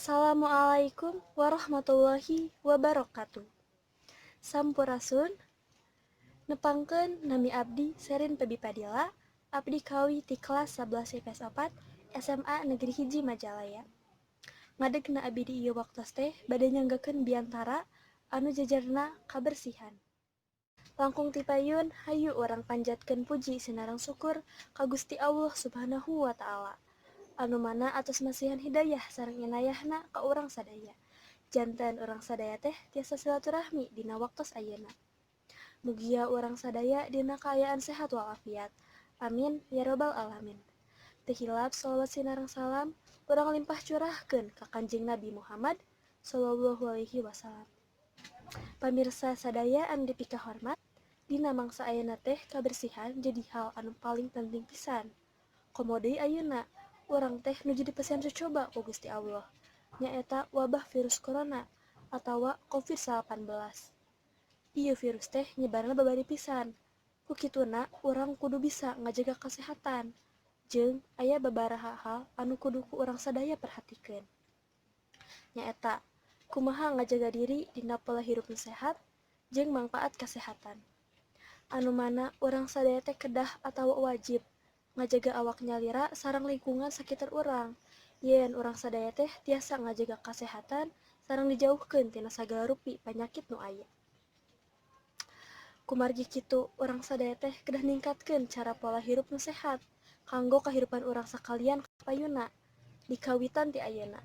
Assalamualaikum warahmatullahi wabarakatuh. Sampurasun, nepangkeun nami abdi Serin Pebi Padilla, abdi kawi ti kelas 11 IPS 4 SMA Negeri Hiji Majalaya. Ngadegna abdi di ieu waktos teh bade nyanggakeun biantara anu jajarna kabersihan. Langkung ti payun hayu urang panjatkeun puji sinareng syukur ka Gusti Allah Subhanahu wa taala. Anu mana atos masihan hidayah sareng inayahna ka urang sadaya. Janten urang sadaya teh tiasa silaturahmi dina waktos ayeuna. Mugia urang sadaya dina kaayaan sehat walafiat. Amin ya robbal alamin. Teu hilap shalawat sinareng salam urang limpah curahkeun ka Kanjeng Nabi Muhammad sallallahu alaihi wasallam. Pamirsa sadaya anu dipika hormat, dina mangsa ayeuna teh kabersihan jadi hal anu paling penting pisan. Komo deui ayeuna urang teh nuju dipasihan cocoba ku Gusti Allah, nyaeta wabah virus corona atawa COVID-19. Ieu virus teh nyebarna babari pisan. Ku kituna urang kudu bisa ngajaga kesehatan, jeung aya babaraha hal anu kudu ku urang sadaya perhatikeun. Nyaeta kumaha ngajaga diri dina pola hirup nu sehat jeung mangpaat kesehatan. Anu mana urang sadaya teh kedah atawa wajib ngajaga awak nyalira sareng lingkungan sakitar urang. Yen urang sadaya teh tiasa ngajaga kesehatan sareng dijauhkeun tina sagala rupi panyakit nu aya. Kumargi kitu urang sadaya teh kedah ningkatkeun cara pola hirup nu sehat kanggo kahirupan urang sakalian kapayuna di kawitan ti ayeuna.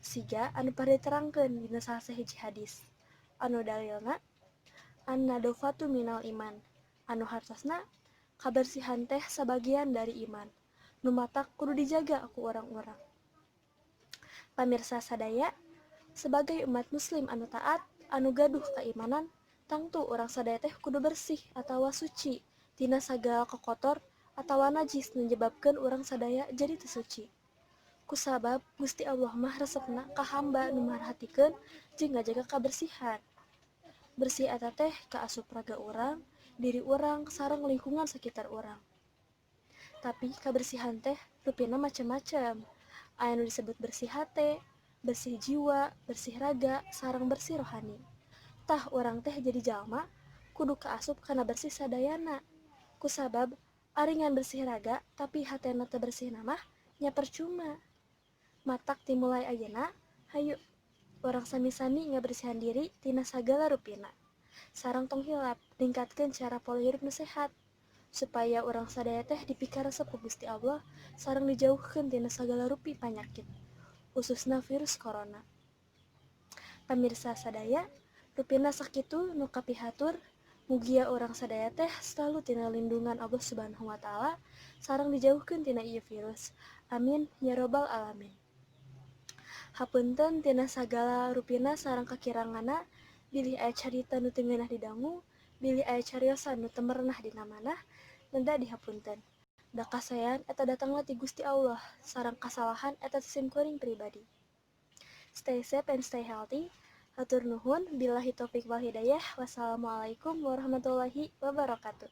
Siga anu pare diterangkeun dina salah sahiji hadis. Anu dalilna an-nadofatu minal iman. Anu hartosna kabersihan teh sabagian dari iman. Nu matak kudu dijaga ku urang-urang. Pamirsa sadaya, sebagai umat muslim anu taat, anu gaduh keimanan, tangtu urang sadaya teh kudu bersih atawa suci tina sagala kokotor atawa najis nu nyebabkeun urang sadaya jadi teu suci. Kusabab Gusti Allah mah resepna ka hamba nu marhatikeun jeung ngajaga kabersihan. Bersih eta teh kaasup raga urang, diri urang sareng lingkungan sekitar urang. Tapi kabersihan teh rupina macam-macam. Aya nu disebut bersih hate, bersih jiwa, bersih raga, sareng bersih rohani. Tah urang teh jadi jalma kudu kaasup kana bersih sadayana. Kusabab ari ngan bersih raga tapi hatena teu bersih mah nya percuma. Matak timulai ayeuna, hayu urang sami-sami ngabersihan diri tina sagala rupina. Sareng tong hilap ningkatkeun cara pola hirup nu sehat supaya urang sadaya teh dipika resep ku Gusti Allah sareng dijauhkeun tina sagala rupi panyakit, khususna virus corona. Pamirsa sadaya, rupina sakitu nu kapihatur, mugia urang sadaya teh selalu tina lindungan Allah Subhanahu wa taala sareng dijauhkeun tina ieu virus. Amin ya robbal alamin. Hapunten tina sagala rupina sareng kakiranganna, bilih aya carita nu teu ngeunah didangu, bilih aya cariosan nu teu merenah dina manah, nenda dihapunten. Da kasayan eta datangna ti Gusti Allah, sareng kasalahan eta ti simkuring pribadi. Stay safe and stay healthy. Hatur nuhun, billahi taufik wal hidayah. Wassalamualaikum warahmatullahi wabarakatuh.